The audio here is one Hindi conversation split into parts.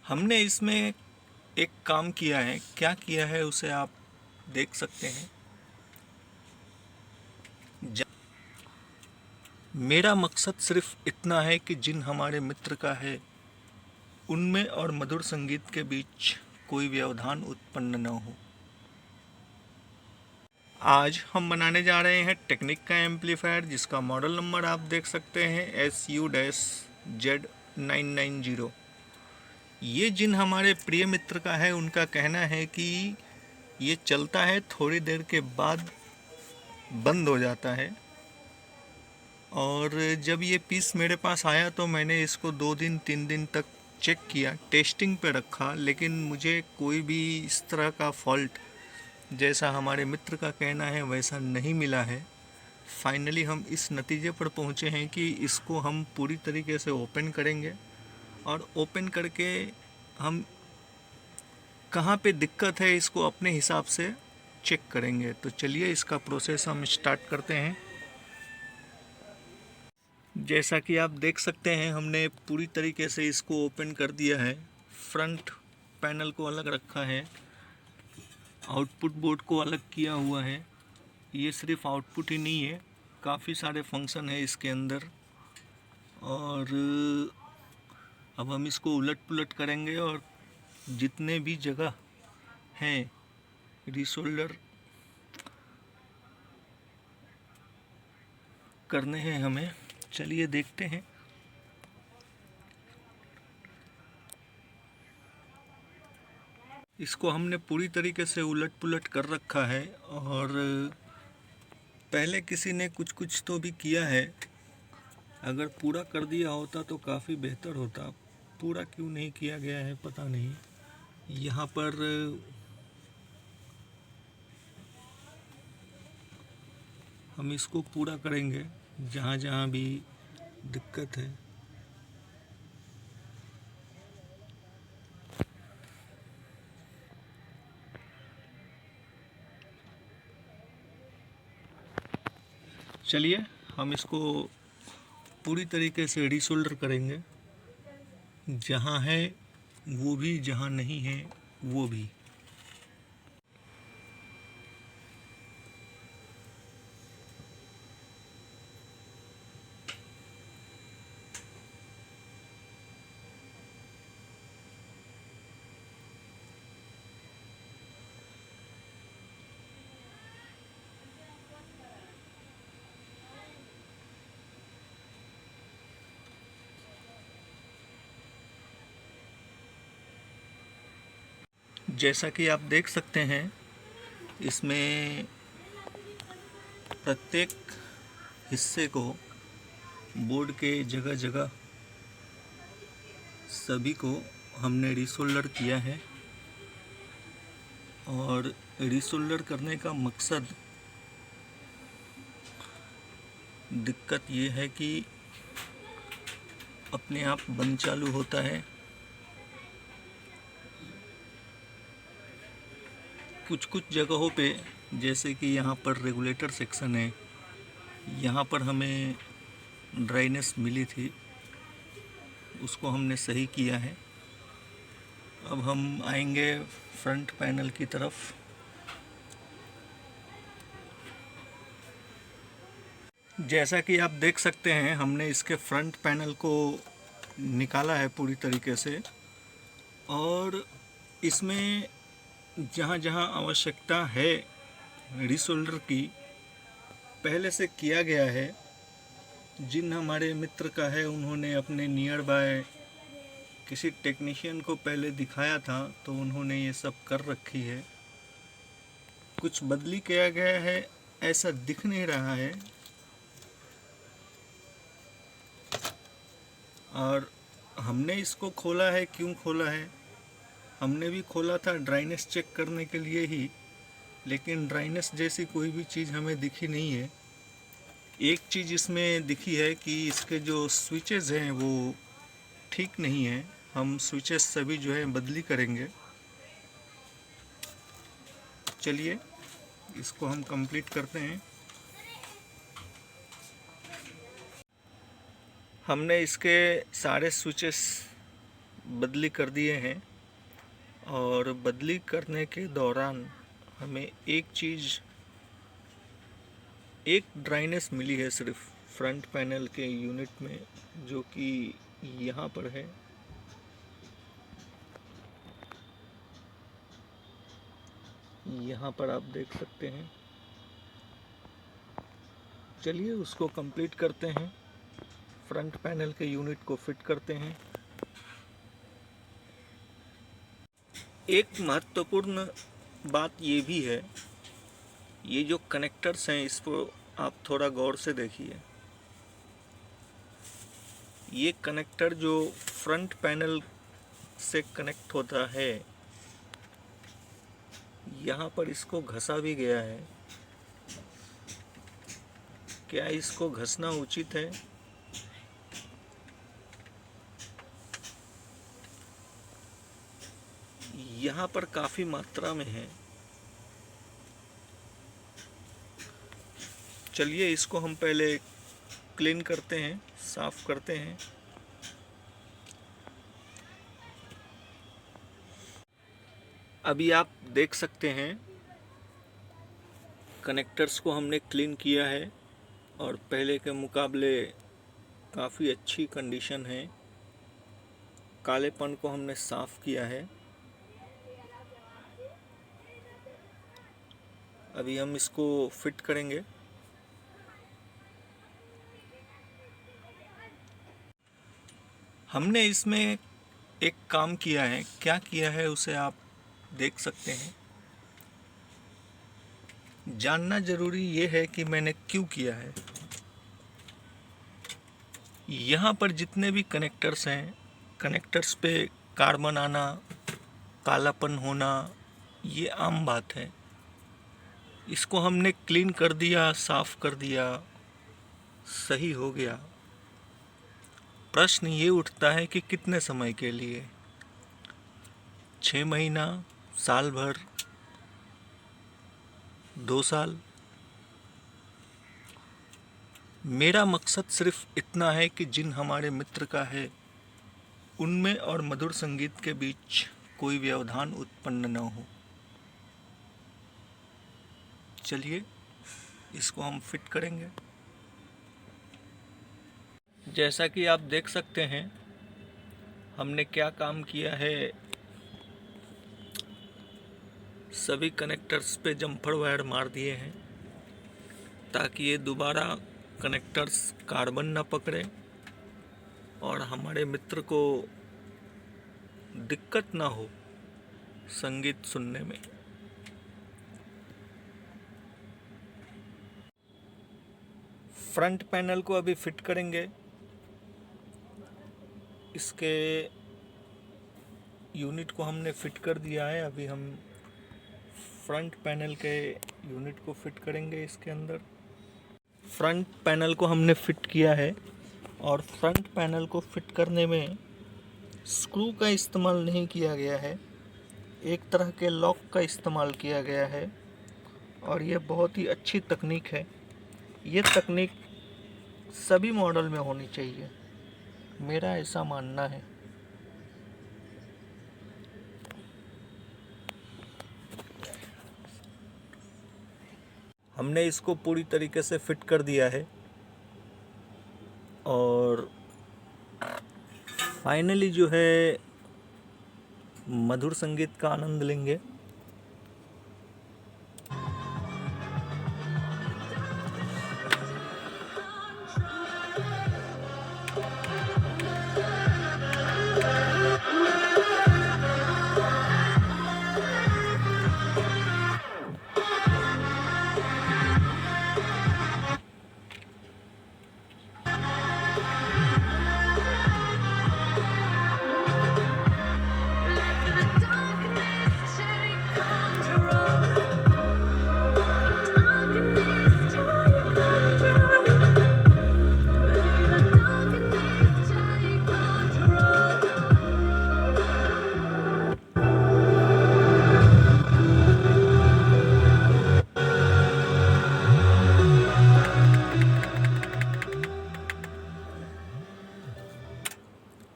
हमने इसमें एक काम किया है, क्या किया है उसे आप देख सकते हैं। ज- मेरा मकसद सिर्फ इतना है कि जिन हमारे मित्र का है उनमें और मधुर संगीत के बीच कोई व्यवधान उत्पन्न न हो। आज हम बनाने जा रहे हैं टेक्निक का एम्पलीफायर, जिसका मॉडल नंबर आप देख सकते हैं SU-Z990। ये जिन हमारे प्रिय मित्र का है, उनका कहना है कि ये चलता है, थोड़ी देर के बाद बंद हो जाता है। और जब ये पीस मेरे पास आया तो मैंने इसको 2 दिन 3 दिन तक चेक किया, टेस्टिंग पे रखा, लेकिन मुझे कोई भी इस तरह का फॉल्ट जैसा हमारे मित्र का कहना है वैसा नहीं मिला है। फाइनली हम इस नतीजे पर पहुँचे हैं कि इसको हम पूरी तरीके से ओपन करेंगे और ओपन करके हम कहाँ पे दिक्कत है इसको अपने हिसाब से चेक करेंगे। तो चलिए इसका प्रोसेस हम स्टार्ट करते हैं। जैसा कि आप देख सकते हैं, हमने पूरी तरीके से इसको ओपन कर दिया है। फ्रंट पैनल को अलग रखा है, आउटपुट बोर्ड को अलग किया हुआ है। ये सिर्फ आउटपुट ही नहीं है, काफ़ी सारे फंक्शन है इसके अंदर। और अब हम इसको उलट पुलट करेंगे और जितने भी जगह हैं रीसोल्डर करने हैं हमें, चलिए देखते हैं। इसको हमने पूरी तरीके से उलट पुलट कर रखा है और पहले किसी ने कुछ कुछ तो भी किया है। अगर पूरा कर दिया होता तो काफ़ी बेहतर होता। पूरा क्यों नहीं किया गया है पता नहीं। यहाँ पर हम इसको पूरा करेंगे जहाँ जहाँ भी दिक्कत है। चलिए हम इसको पूरी तरीके से रीसोल्डर करेंगे, जहाँ है वो भी, जहाँ नहीं है वो भी। जैसा कि आप देख सकते हैं, इसमें प्रत्येक हिस्से को बोर्ड के जगह जगह सभी को हमने रीसोल्डर किया है। और रीसोल्डर करने का मकसद, दिक्कत ये है कि अपने आप बंद चालू होता है। कुछ कुछ जगहों पे, जैसे कि यहाँ पर रेगुलेटर सेक्शन है, यहाँ पर हमें ड्राइनेस मिली थी, उसको हमने सही किया है। अब हम आएंगे फ्रंट पैनल की तरफ। जैसा कि आप देख सकते हैं, हमने इसके फ्रंट पैनल को निकाला है पूरी तरीके से और इसमें जहाँ जहाँ आवश्यकता है रीसोल्डर की, पहले से किया गया है। जिन हमारे मित्र का है उन्होंने अपने नियर बाय किसी टेक्नीशियन को पहले दिखाया था, तो उन्होंने ये सब कर रखी है। कुछ बदली किया गया है ऐसा दिख नहीं रहा है। और हमने इसको खोला है, क्यों खोला है? हमने भी खोला था ड्राइनेस चेक करने के लिए ही, लेकिन ड्राइनेस जैसी कोई भी चीज़ हमें दिखी नहीं है। एक चीज़ इसमें दिखी है कि इसके जो स्विचेस हैं वो ठीक नहीं है। हम स्विचेस सभी जो है बदली करेंगे। चलिए इसको हम कंप्लीट करते हैं। हमने इसके सारे स्विचेस बदली कर दिए हैं, और बदली करने के दौरान हमें एक ड्राइनेस मिली है सिर्फ फ्रंट पैनल के यूनिट में, जो कि यहाँ पर है। यहाँ पर आप देख सकते हैं। चलिए उसको कंप्लीट करते हैं, फ्रंट पैनल के यूनिट को फिट करते हैं। एक महत्वपूर्ण बात ये भी है, ये जो कनेक्टर्स हैं इसको आप थोड़ा गौर से देखिए। ये कनेक्टर जो फ्रंट पैनल से कनेक्ट होता है, यहाँ पर इसको घसा भी गया है। क्या इसको घसना उचित है? यहाँ पर काफी मात्रा में है। चलिए इसको हम पहले क्लीन करते हैं, साफ करते हैं। अभी आप देख सकते हैं कनेक्टर्स को हमने क्लीन किया है और पहले के मुकाबले काफ़ी अच्छी कंडीशन है। कालेपन को हमने साफ किया है। अभी हम इसको फिट करेंगे। हमने इसमें एक काम किया है, क्या किया है उसे आप देख सकते हैं। जानना जरूरी ये है कि मैंने क्यों किया है। यहाँ पर जितने भी कनेक्टर्स हैं, कनेक्टर्स पे कार्बन आना, कालापन होना, ये आम बात है। इसको हमने क्लीन कर दिया, साफ कर दिया, सही हो गया। प्रश्न ये उठता है कि कितने समय के लिए? 6 महीना, साल भर, 2 साल? मेरा मकसद सिर्फ इतना है कि जिन हमारे मित्र का है उनमें और मधुर संगीत के बीच कोई व्यवधान उत्पन्न न हो। चलिए इसको हम फिट करेंगे। जैसा कि आप देख सकते हैं हमने क्या काम किया है। सभी कनेक्टर्स पे जम्फर वायर मार दिए हैं ताकि ये दोबारा कनेक्टर्स कार्बन ना पकड़े और हमारे मित्र को दिक्कत ना हो संगीत सुनने में। फ्रंट पैनल को अभी फिट करेंगे। इसके यूनिट को हमने फिट कर दिया है। अभी हम फ्रंट पैनल के यूनिट को फिट करेंगे। इसके अंदर फ्रंट पैनल को हमने फिट किया है और फ्रंट पैनल को फिट करने में स्क्रू का इस्तेमाल नहीं किया गया है, एक तरह के लॉक का इस्तेमाल किया गया है और ये बहुत ही अच्छी तकनीक है। ये तकनीक सभी मॉडल में होनी चाहिए, मेरा ऐसा मानना है। हमने इसको पूरी तरीके से फिट कर दिया है और फाइनली जो है मधुर संगीत का आनंद लेंगे।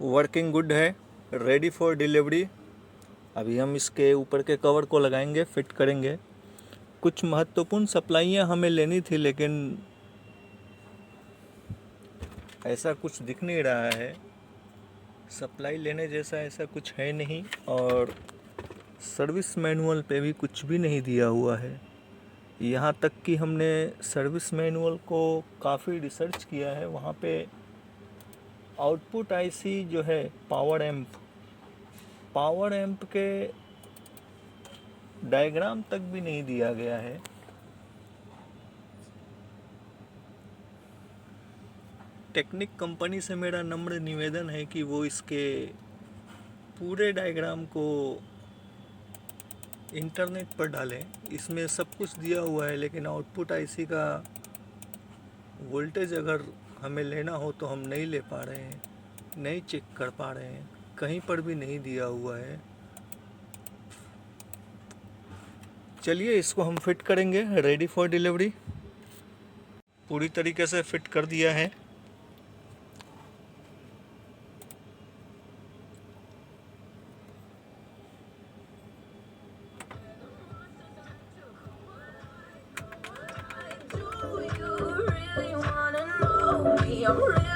वर्किंग गुड है, रेडी फॉर डिलीवरी। अभी हम इसके ऊपर के कवर को लगाएंगे, फिट करेंगे। कुछ महत्वपूर्ण सप्लाइयाँ हमें लेनी थी, लेकिन ऐसा कुछ दिख नहीं रहा है। सप्लाई लेने जैसा ऐसा कुछ है नहीं, और सर्विस मैनुअल पे भी कुछ भी नहीं दिया हुआ है। यहाँ तक कि हमने सर्विस मैनुअल को काफ़ी रिसर्च किया है, वहाँ पे आउटपुट आईसी जो है पावर एम्प के डायग्राम तक भी नहीं दिया गया है। टेक्निक कंपनी से मेरा नम्र निवेदन है कि वो इसके पूरे डायग्राम को इंटरनेट पर डालें। इसमें सब कुछ दिया हुआ है, लेकिन आउटपुट आईसी का वोल्टेज अगर हमें लेना हो तो हम नहीं ले पा रहे हैं, नहीं चेक कर पा रहे हैं, कहीं पर भी नहीं दिया हुआ है। चलिए इसको हम फिट करेंगे। Ready for delivery. पूरी तरीके से फिट कर दिया है। I'm real